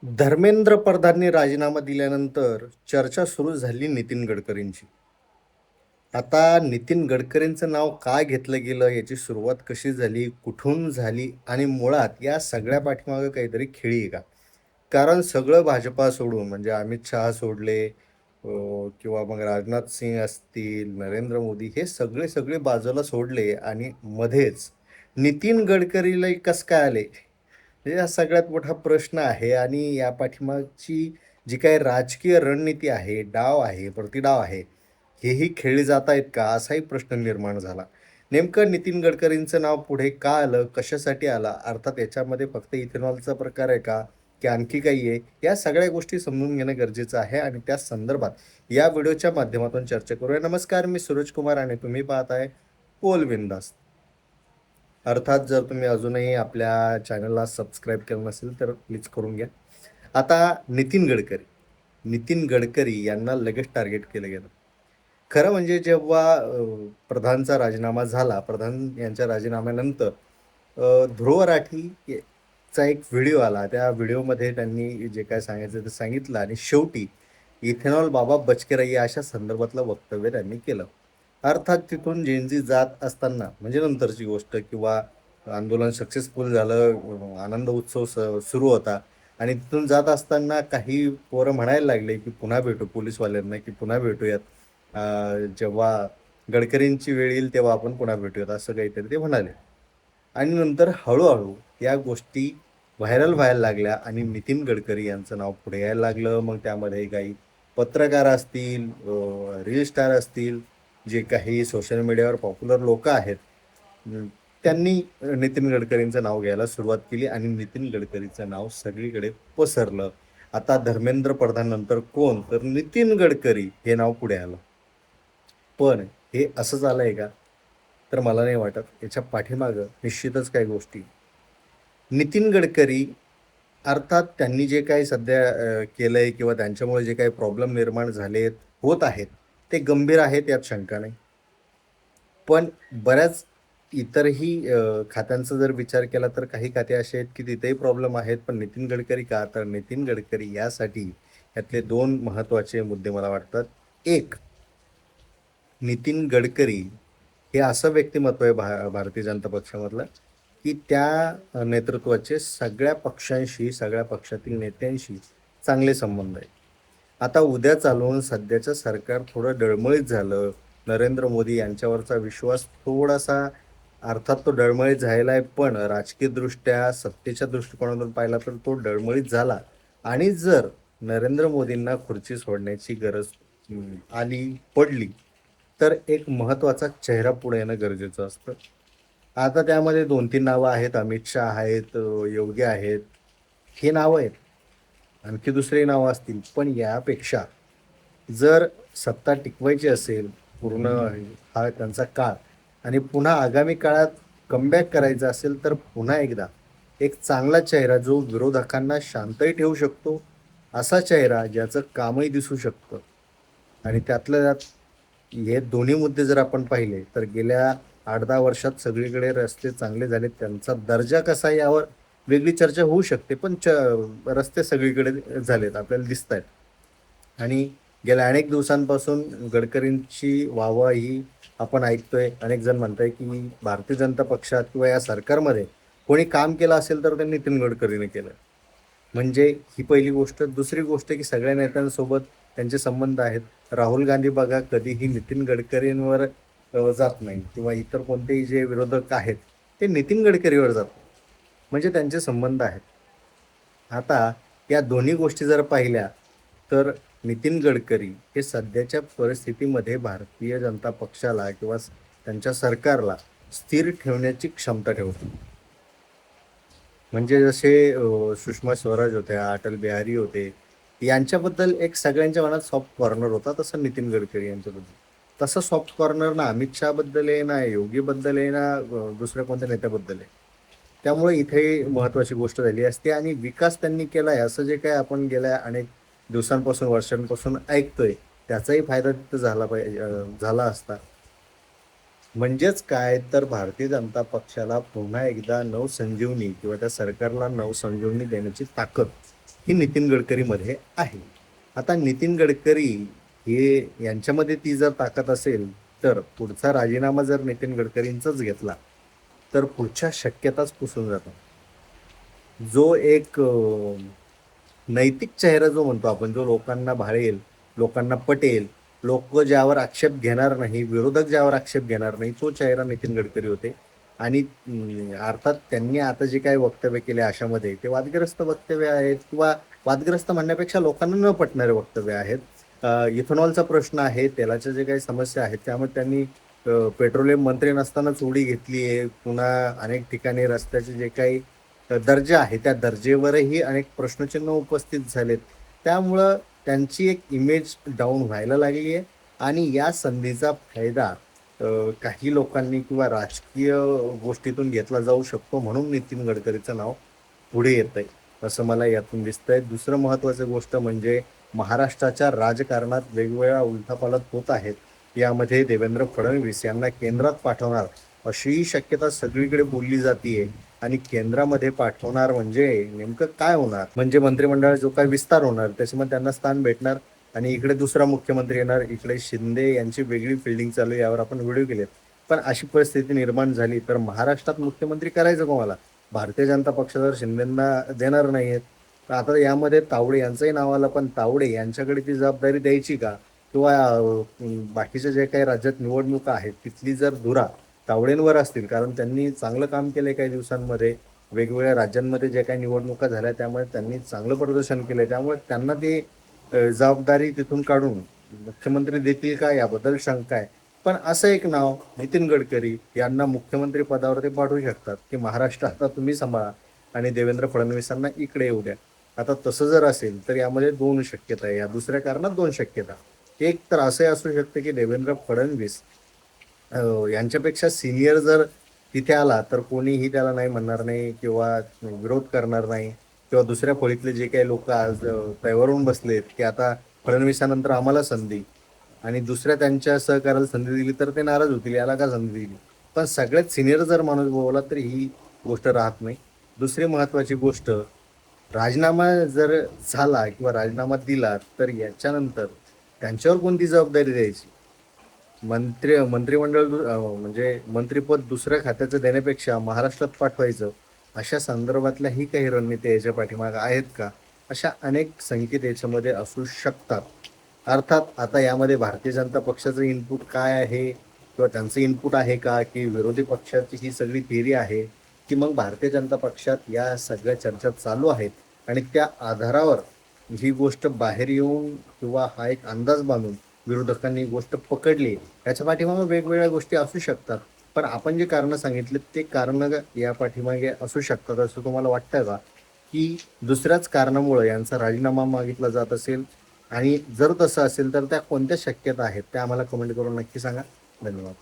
धर्मेंद्र प्रधानने राजीनामा दिल्यानंतर चर्चा सुरू झाली नितीन गडकरींची. आता नितीन गडकरींचं नाव का घेतलं गेलं, याची सुरुवात कशी झाली, कुठून झाली आणि मुळात या सगळ्या पाठीमागे काहीतरी खेळी आहे का? कारण सगळं भाजपा सोडून म्हणजे अमित शहा सोडले किंवा मग राजनाथ सिंह असतील, नरेंद्र मोदी हे सगळे सगळे बाजूला सोडले आणि मध्येच नितीन गडकरीला कसं काय आले? म्हणजे हा सगळ्यात मोठा प्रश्न आहे आणि या पाठीमागची जी काही राजकीय रणनीती आहे, डाव आहे, प्रतिडाव आहे, हेही खेळले जात आहेत का? असाही प्रश्न निर्माण झाला. नेमकं नितीन गडकरींचं नाव पुढे का आलं? कशासाठी आलं? अर्थात याच्यामध्ये फक्त इथेनॉलचा प्रकार आहे का? की आणखी काही आहे? या सगळ्या गोष्टी समजून घेणं गरजेचं आहे आणि त्या संदर्भात या व्हिडिओच्या माध्यमातून चर्चा करूया. नमस्कार, मी सूरज कुमार आणि तुम्ही पाहताय बोल बिंदास. अर्थात जर तुम्ही अजूनही आपल्या चॅनलला सबस्क्राईब केलं नसेल तर प्लीज करून घ्या. आता नितीन गडकरी यांना लगेच टार्गेट केलं गेलं. खरं म्हणजे जेव्हा प्रधानचा राजीनामा झाला, प्रधान यांच्या राजीनाम्यानंतर ध्रुव राठी चा एक व्हिडिओ आला. त्या व्हिडिओमध्ये त्यांनी जे काय सांगायचं ते सांगितलं आणि शेवटी इथेनॉल बाबा बच अशा संदर्भातलं वक्तव्य त्यांनी केलं. अर्थात तिथून जेनझी जात असताना म्हणजे नंतरची गोष्ट किंवा आंदोलन सक्सेसफुल झालं, आनंद उत्सव सुरू होता आणि तिथून जात असताना काही पोरं म्हणायला लागले की पुन्हा भेटू, पोलीसवाल्यांना की पुन्हा भेटूयात, जेव्हा गडकरींची वेळ येईल तेव्हा आपण पुन्हा भेटूयात, असं काहीतरी ते म्हणाले. आणि नंतर हळूहळू या गोष्टी व्हायरल व्हायला लागल्या आणि नितीन गडकरी यांचं नाव पुढे यायला लागलं. मग त्यामध्ये काही पत्रकार असतील, रील स्टार असतील, जे काही सोशल मीडियावर पॉप्युलर लोक आहेत, त्यांनी नितीन गडकरींचं नाव घ्यायला सुरुवात केली आणि नितीन गडकरीचं नाव सगळीकडे पसरलं. आता धर्मेंद्र प्रधान नंतर कोण, तर नितीन गडकरी हे नाव पुढे आलं. पण हे असं झालंय का? तर मला नाही वाटत. याच्या पाठीमागं निश्चितच काही गोष्टी. नितीन गडकरी अर्थात त्यांनी जे काही सध्या केलंय किंवा त्यांच्यामुळे जे काही प्रॉब्लेम निर्माण झालेत, होत आहेत, ते गंभीर आहेत, यात शंका नाही. पण बऱ्याच इतरही खात्यांचा जर विचार केला तर काही खाते असे आहेत की तिथेही प्रॉब्लेम आहेत. पण नितीन गडकरी का? तर नितीन गडकरी यासाठी यातले दोन महत्त्वाचे मुद्दे मला वाटतात. एक, नितीन गडकरी हे असं व्यक्तिमत्व आहे भारतीय जनता पक्षामधलं की त्या नेतृत्वाचे सगळ्या पक्षांशी, सगळ्या पक्षातील नेत्यांशी चांगले संबंध आहेत. आता उद्या चालून सध्याचं सरकार थोडं डळमळीत झालं, नरेंद्र मोदी यांच्यावरचा विश्वास थोडासा अर्थात तो डळमळीत झालेला आहे, पण राजकीयदृष्ट्या सत्तेच्या दृष्टिकोनातून पाहिला तर तो डळमळीत झाला. आणि जर नरेंद्र मोदींना खुर्ची सोडण्याची गरज आली, पडली, तर एक महत्त्वाचा चेहरा पुढे येणं गरजेचं असतं. आता त्यामध्ये 2-3 नावं आहेत. अमित शहा आहेत, योगी आहेत, हे नावं आहेत. आणखी दुसरी नावं असतील. पण यापेक्षा जर सत्ता टिकवायची असेल, पूर्ण हा त्यांचा काळ, आणि पुन्हा आगामी काळात कमबॅक करायचा असेल, तर पुन्हा एकदा एक चांगला चेहरा जो विरोधकांना शांतही ठेवू शकतो, असा चेहरा ज्याचं कामही दिसू शकतं. आणि त्यातल्या त्यात हे दोन्ही मुद्दे जर आपण पाहिले तर गेल्या 8-10 वर्षात सगळीकडे रस्ते चांगले झाले. त्यांचा दर्जा कसा आहे यावर वेगळी चर्चा होऊ शकते, पण रस्ते सगळीकडे झालेत, आपल्याला दिसत आहेत. आणि गेल्या अनेक दिवसांपासून गडकरींची वाहवा ही आपण ऐकतोय. अनेक जण म्हणताय की भारतीय जनता पक्षात किंवा या सरकारमध्ये कोणी काम केलं असेल तर ते नितीन गडकरीने केलं. म्हणजे ही पहिली गोष्ट. दुसरी गोष्ट की सगळ्या नेत्यांसोबत त्यांचे संबंध आहेत. राहुल गांधी बघा कधीही नितीन गडकरींवर जात नाही किंवा इतर कोणतेही जे विरोधक आहेत ते नितीन गडकरीवर जातात, म्हणजे त्यांचे संबंध आहेत. आता या दोन्ही गोष्टी जर पाहिल्या तर नितीन गडकरी हे सध्याच्या परिस्थितीमध्ये भारतीय जनता पक्षाला किंवा त्यांच्या सरकारला स्थिर ठेवण्याची क्षमता ठेवतात. म्हणजे जसे सुषमा स्वराज होत्या, अटल बिहारी होते, यांच्याबद्दल एक सगळ्यांच्या मनात सॉफ्ट कॉर्नर होता, तसं नितीन गडकरी यांच्याबद्दल तसं सॉफ्ट कॉर्नर ना अमित शहाबद्दल आहे, ना योगीबद्दल आहे, ना दुसऱ्या कोणत्या नेत्याबद्दल आहे. त्यामुळे इथे महत्त्वाची गोष्ट झाली असते. आणि विकास त्यांनी केला आहे असं जे काय आपण गेल्या अनेक दिवसांपासून, वर्षांपासून ऐकतोय, त्याचाही फायदा तिथं झाला पाहिजे, झाला असता. म्हणजेच काय, तर भारतीय जनता पक्षाला पुन्हा एकदा नवसंजीवनी किंवा त्या सरकारला नवसंजीवनी देण्याची ताकद ही नितीन गडकरीमध्ये आहे. आता नितीन गडकरी हे यांच्यामध्ये ती जर ताकद असेल तर पुढचा राजीनामा जर नितीन गडकरींचाच घेतला तर पुढच्या शक्यताच पुसून जातात. जो एक नैतिक चेहरा जो म्हणतो आपण, जो लोकांना भाळेल, लोकांना पटेल, लोक ज्यावर आक्षेप घेणार नाही, विरोधक ज्यावर आक्षेप घेणार नाही, तो चेहरा नितीन गडकरी होते. आणि अर्थात त्यांनी आता जे काही वक्तव्य केले अशामध्ये ते वादग्रस्त वक्तव्य आहेत, किंवा वादग्रस्त म्हणण्यापेक्षा लोकांना न पटणारे वक्तव्य आहेत. इथेनॉलचा प्रश्न आहे, तेलाच्या जे काही समस्या आहेत त्यामध्ये त्यांनी पेट्रोलियम मंत्री नसतानाच उडी घेतली आहे. पुन्हा अनेक ठिकाणी रस्त्याचे जे काही दर्जा आहे त्या दर्जेवरही अनेक प्रश्नचिन्ह उपस्थित झालेत. त्यामुळं त्यांची एक इमेज डाऊन व्हायला लागली आहे आणि या संधीचा फायदा काही लोकांनी किंवा राजकीय गोष्टीतून घेतला जाऊ शकतो, म्हणून नितीन गडकरीचं नाव पुढे येत आहे असं मला यातून दिसतंय. दुसरं महत्त्वाचं गोष्ट म्हणजे महाराष्ट्राच्या राजकारणात वेगवेगळ्या उलथापालथ होत आहेत. यामध्ये देवेंद्र फडणवीस यांना केंद्रात पाठवणार अशीही शक्यता सगळीकडे बोलली जाते. आणि केंद्रामध्ये पाठवणार म्हणजे नेमकं काय होणार, म्हणजे मंत्रिमंडळाचा जो काही विस्तार होणार त्याच्यामध्ये त्यांना स्थान भेटणार आणि इकडे दुसरा मुख्यमंत्री येणार, इकडे शिंदे यांची वेगळी फिल्डिंग चालू, यावर आपण व्हिडिओ केलेत. पण अशी परिस्थिती निर्माण झाली तर महाराष्ट्रात मुख्यमंत्री करायचं कोणाला? भारतीय जनता पक्ष जर शिंदेंना देणार नाहीयेत तर आता यामध्ये तावडे यांचंही नाव आलं, पण तावडे यांच्याकडे ती जबाबदारी द्यायची का? किंवा बाकीच्या जे काही राज्यात निवडणुका आहेत तिथली जर धुरा तावडेंवर असतील, कारण त्यांनी चांगलं काम केलंय काही दिवसांमध्ये, वेगवेगळ्या राज्यांमध्ये जे काही निवडणुका झाल्या त्यामुळे त्यांनी चांगलं प्रदर्शन केलंय, त्यामुळे त्यांना ती जबाबदारी तिथून काढून मुख्यमंत्री देतील का याबद्दल शंका आहे. पण असं एक नाव नितीन गडकरी यांना मुख्यमंत्री पदावर ते पाठवू शकतात की महाराष्ट्र आता तुम्ही सांभाळा आणि देवेंद्र फडणवीसांना इकडे येऊ द्या. आता तसं जर असेल तर यामध्ये दोन शक्यता आहे, या दुसऱ्या कारणात दोन शक्यता. एक तर असंही असू शकतं की देवेंद्र फडणवीस यांच्यापेक्षा सिनियर जर तिथे आला तर कोणीही त्याला नाही म्हणणार नाही किंवा विरोध करणार नाही, किंवा दुसऱ्या फळीतले जे काही लोक आज तयावरून बसलेत की आता फडणवीसानंतर आम्हाला संधी, आणि दुसऱ्या त्यांच्या सहकार्याला संधी दिली तर ते नाराज होतील, याला का संधी दिली. पण सगळ्यात सिनियर जर माणूस बोलला तर ही गोष्ट राहत नाही. दुसरी महत्त्वाची गोष्ट, राजीनामा जर झाला किंवा राजीनामा दिला तर याच्यानंतर त्यांच्यावर कोणती जबाबदारी द्यायची? मंत्रिमंडळ म्हणजे मंत्रिपद दुसऱ्या खात्याचं देण्यापेक्षा महाराष्ट्रात पाठवायचं, अशा संदर्भातल्याही काही रणनीती याच्या पाठीमागे आहेत का? अशा अनेक संकेत याच्यामध्ये असू शकतात. अर्थात आता यामध्ये भारतीय जनता पक्षाचं इनपुट काय आहे, किंवा त्यांचं इनपुट आहे का, की विरोधी पक्षाची ही सगळी थिअरी आहे, की मग भारतीय जनता पक्षात या सगळ्या चर्चा चालू आहेत आणि त्या आधारावर ही गोष्ट बाहेर येऊन किंवा हा एक अंदाज बांधून विरोधकांनी गोष्ट पकडली, याच्या पाठीमागे वेगवेगळ्या गोष्टी असू शकतात. पण आपण जे कारणं सांगितले ते कारणं या पाठीमागे असू शकतात असं तुम्हाला वाटतं का, की दुसऱ्याच कारणामुळे यांचा राजीनामा मागितला जात असेल? आणि जर तसं असेल तर त्या कोणत्या शक्यता आहेत त्या आम्हाला कमेंट करून नक्की सांगा. धन्यवाद.